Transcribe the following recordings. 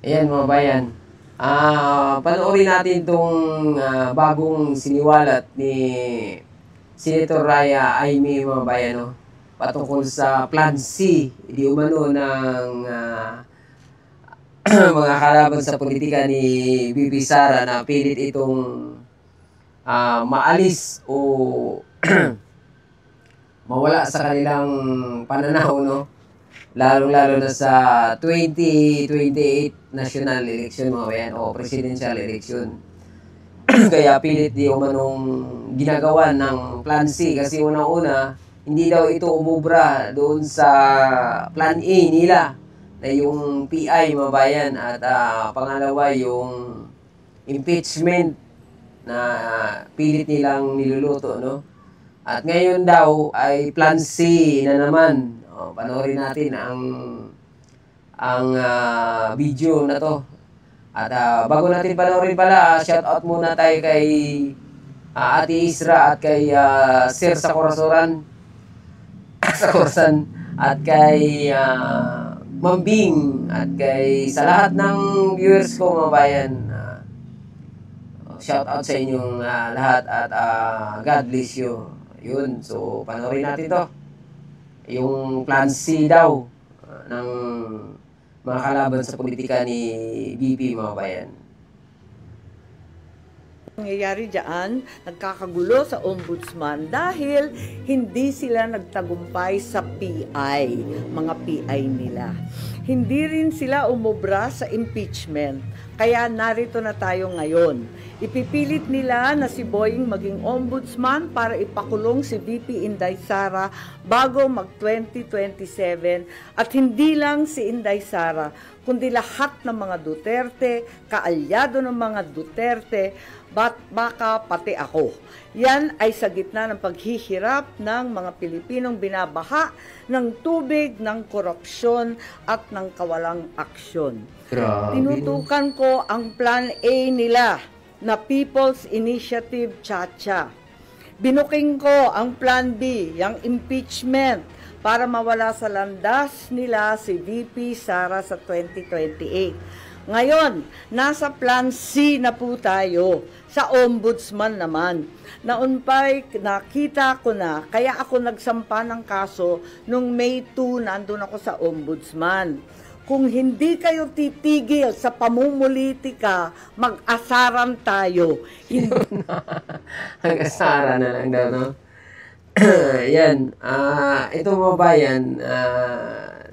Ayan mga bayan. Panoorin natin itong bagong siniwalat ni Senator Raya Aimee mga bayan, no? Patungkol sa Plan C, di umano ng mga kalaban sa politika ni BP Sara na pilit itong maalis o mawala sa kanilang pananaw, no? Lalong-lalo na sa 2028 national election mga bayan o presidential election. Kaya pilit di umanong ginagawa ng Plan C kasi unang-una, hindi daw ito umubra doon sa Plan A nila na yung PI mga bayan at pangalawa yung impeachment na pilit nilang niluluto, no? At ngayon daw ay Plan C na naman. Panoorin natin ang video na to. At bago natin panoorin pala, shout out muna tayo kay Ate Isra at kay Sir sa Corazoran sa Corsan at kay Mambing at kay sa lahat ng viewers ko mga bayan. Shout out sa inyong lahat at God bless you. Yun, so panoorin natin to. Yung Plan C daw ng mga kalaban sa politika ni BP mga bayan. Nangyayari dyan, nagkakagulo sa ombudsman dahil hindi sila nagtagumpay sa PI, mga PI nila. Hindi rin sila umubra sa impeachment, kaya narito na tayo ngayon. Ipipilit nila na si Boying maging ombudsman para ipakulong si VP Inday Sara bago mag-2027 at hindi lang si Inday Sara, kundi lahat ng mga Duterte, kaalyado ng mga Duterte, baka pati ako. Yan ay sa gitna ng paghihirap ng mga Pilipinong binabaha ng tubig, ng korupsyon at ng kawalang aksyon. Grabe. Tinutukan ko ang Plan A nila na People's Initiative Chacha. Binuking ko ang Plan B, yung impeachment, para mawala sa landas nila si VP Sara sa 2028. Ngayon, nasa Plan C na po tayo, sa ombudsman naman. Naunpay, nakita ko na, kaya ako nagsampa ng kaso nung May 2, nandun ako sa ombudsman. Kung hindi kayo titigil sa pamumulitika, mag-asaran tayo. Hang-asara na lang daw, no? Yan. Ito mga bayan,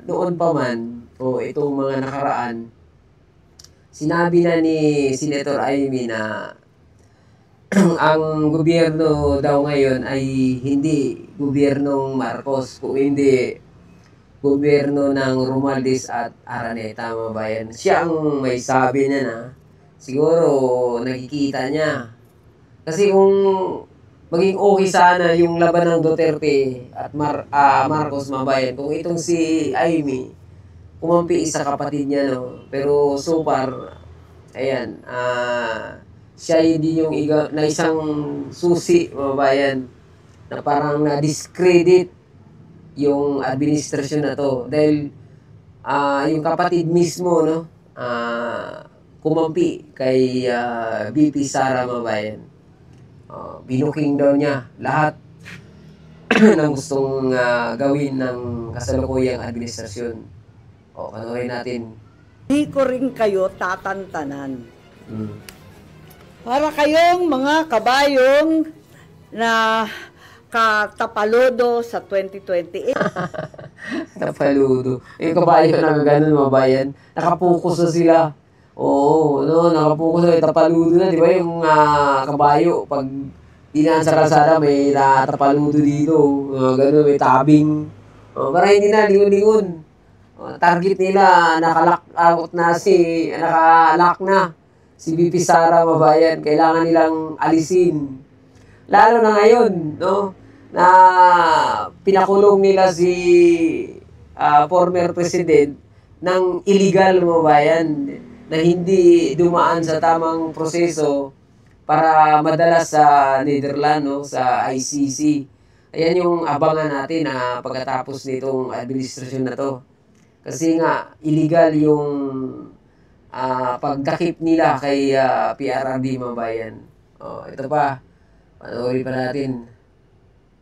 noon pa man, o itong mga nakaraan, sinabi na ni Senator Aimee na ang gobyerno daw ngayon ay hindi gobyernong Marcos, kung hindi gobyerno ng Romualdez at Araneta mga bayan. Siya ang may sabi niya na siguro nakikita niya. Kasi kung maging okay sana yung laban ng Duterte at Marcos mga bayan, kung itong si Aimee kumampi sa kapatid niya, no? Pero so far, ayan, siya hindi yung na isang susi, mga bayan, na parang na-discredit yung administrasyon na to. Dahil yung kapatid mismo, no, kumampi kay BP Sara, mga bayan. Binuking daw niya lahat ng gustong gawin ng kasalukuyang administrasyon. Panoorin natin. Di ko rin kayo tatantanan. Para kayong mga kabayong na katapalodo sa 2028. Tapaludo. Yung kabayo na gano'n mga bayan, nakapokus na sila. Oo, no, nakapokus na, tapaludo na, di ba? Yung kabayo, pag dinaan sa kalsada, may natapaludo dito. Gano'n, may tabing. Para hindi na, lingon-lingon. Target nila, nakalock na si BP Sara mabayan. Kailangan nilang alisin. Lalo na ngayon, no, na pinakulong nila si former president ng illegal mabayan na hindi dumaan sa tamang proseso para madala sa Netherlands, no, sa ICC. Ayan yung abangan natin pagkatapos nitong administrasyon na to. Kasi nga, illegal yung pagdakip nila kay PRRD mga bayan. Ito pa, panoorin pa natin.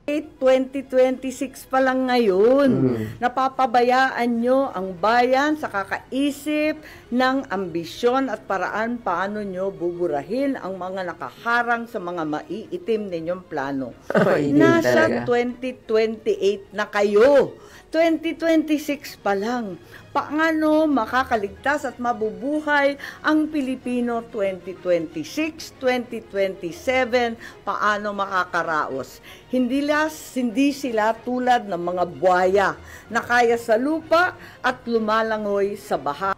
2026 pa lang ngayon. Mm. Napapabayaan nyo ang bayan sa kakaisip ng ambisyon at paraan paano nyo buburahin ang mga nakaharang sa mga maiitim ninyong plano. Hindi Nasa talaga. 2028 na kayo. 2026 pa lang. Paano makakaligtas at mabubuhay ang Pilipino 2026, 2027? Paano makakaraos? Hindi sila tulad ng mga buhaya na kaya sa lupa at lumalangoy sa baha.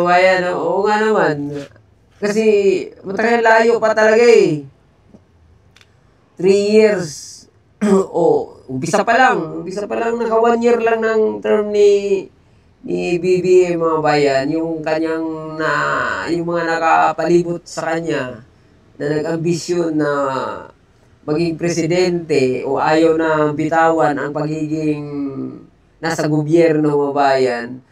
Bayan, oo nga naman. Kasi matagal layo pa talaga eh. 3 years. Umpisa pa lang naka 1 year lang ng term ni BBM mga bayan, yung kanyang yung mga nakapalibot sa kanya na nag-ambisyon na maging presidente o ayaw na bitawan ang pagiging nasa gobyerno mga bayan,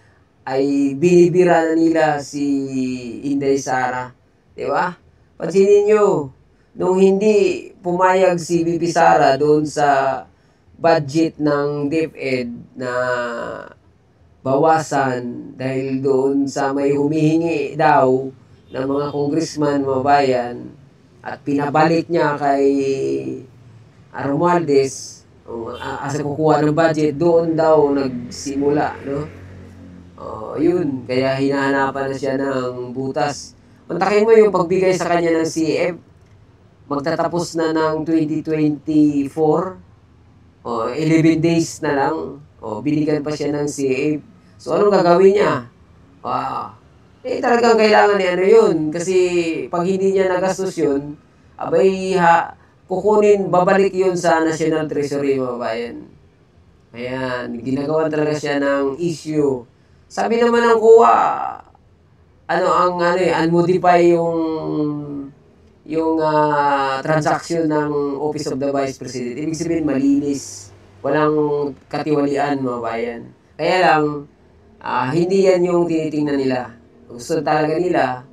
ay binibira na nila si Inday Sara. Di ba? Pansinin nyo, nung hindi pumayag si BP Sara doon sa budget ng DepEd na bawasan dahil doon sa may humihingi daw ng mga congressman, mga bayan, at pinabalik niya kay Romualdez as kukuha ng budget, doon daw nagsimula, no? Yun, kaya hinahanapan na siya ng butas. Mantakin mo yung pagbigay sa kanya ng CF, magtatapos na ng 2024, 11 days na lang, binigyan pa siya ng CF. So, anong gagawin niya? Talagang kailangan ni ano yun, kasi pag hindi niya nagastos yun, kukunin, babalik yun sa National Treasury, mga bayan. Ayan, ginagawa talaga siya ng issue. Sabi naman ng COA, unmodify yung transaction ng Office of the Vice President. Ibig sabihin, malinis. Walang katiwalian, mga bayan. Kaya lang, hindi yan yung tinitingnan nila. Gusto talaga nila,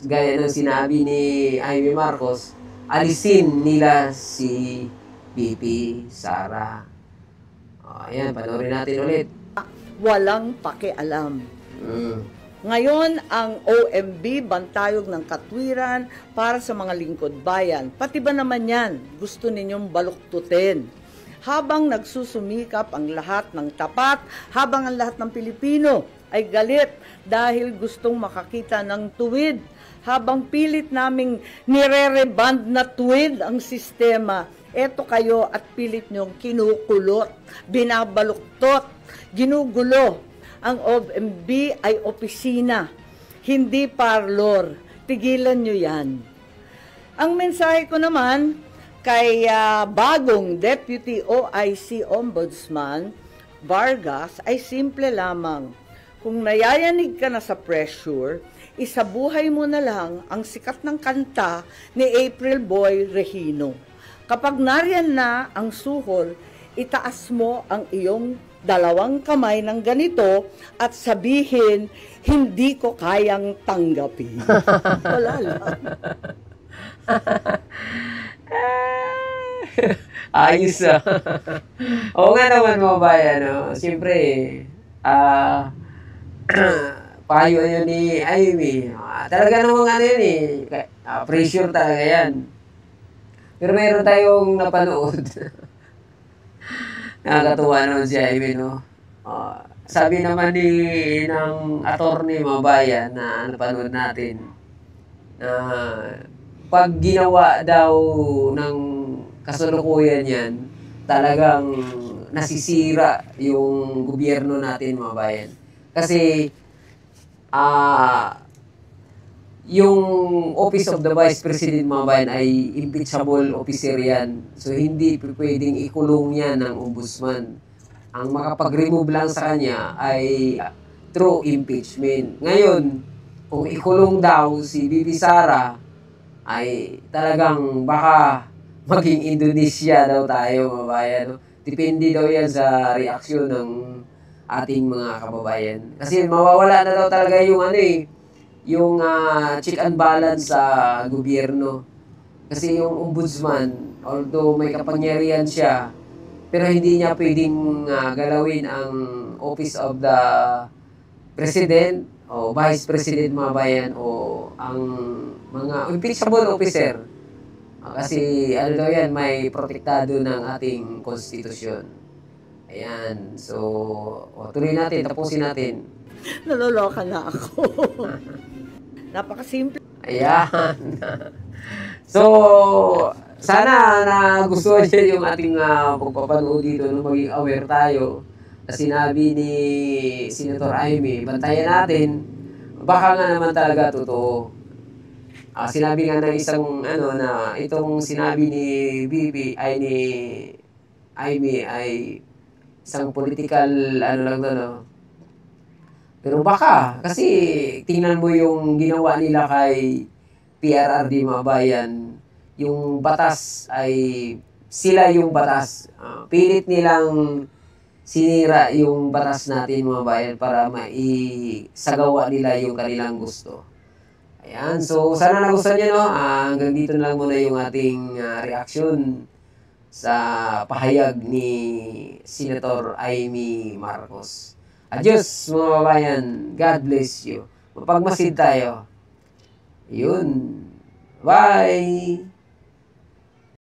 gaya ng sinabi ni Jaime Marcos, alisin nila si BP Sara. Ayan, panoorin natin ulit. Walang pakialam. Ngayon, ang OMB, bantayog ng katwiran para sa mga lingkod bayan. Pati ba naman yan, gusto ninyong baluktutin? Habang nagsusumikap ang lahat ng tapat, habang ang lahat ng Pilipino ay galit dahil gustong makakita ng tuwid, habang pilit naming nire-reband na tuwid ang sistema, eto kayo at pilit nyong kinukulot, binabaluktot, ginugulo. Ang OMB ay opisina, hindi parlor. Tigilan nyo yan. Ang mensahe ko naman kay bagong Deputy OIC Ombudsman Vargas ay simple lamang. Kung nayayanig ka na sa pressure, isabuhay mo na lang ang sikat ng kanta ni April Boy Regino. Kapag nariyan na ang suhol, itaas mo ang iyong 2 kamay ng ganito at sabihin, hindi ko kayang tanggapin. Wala lang. Ayos Oo nga naman, mga bayan. Siyempre, payo yun ni Amy. Talaga namang pressure talaga yan. Pero mayroon tayong napanood. Nakakatuwa naman si Amy, no? Sabi naman ng attorney, mga bayan, na napanood natin, na pag ginawa daw ng kasalukuyan yan, talagang nasisira yung gobyerno natin, mga bayan. Kasi, yung Office of the Vice President, mga bayan, ay impeachable officer yan. So, hindi pwedeng ikulong yan ng ombudsman. Ang makapag-remove lang sa kanya ay through impeachment. Ngayon, kung ikulong daw si BP Sara, ay talagang baka maging Indonesia daw tayo, mga bayan. Depende daw yan sa reaksyon ng ating mga kababayan. Kasi mawawala na daw talaga yung yung check and balance sa gobyerno. Kasi yung ombudsman, although may kapangyarihan siya, pero hindi niya pwedeng galawin ang Office of the President o Vice President mga bayan o ang mga impeachable officer. Kasi ano daw yan, may protektado ng ating konstitusyon. Ayan. So, tuloy natin, tapusin natin. Naloloka na ako. Napakasimple. Ayan. So, sana nagustuhan niyo yung ating pagpapanood dito, no? Maging aware tayo. Na sinabi ni Senator Amy, bantayan natin, baka nga naman talaga totoo. Sinabi nga ng isang na itong sinabi ni BP ay ni Amy ay isang political lang to, no? Pero baka kasi tingnan mo yung ginawa nila kay PRRD mga bayan, yung batas ay sila yung batas. Pilit nilang sinira yung batas natin mga bayan para maisagawa nila yung kanilang gusto. Ayan, so sana nagustuhan nyo, no? Hanggang dito na lang muna yung ating reaction sa pahayag ni Senator Amy Marcos. Adios mga babayan, God bless you. Mapagmasid tayo. Yun. Bye!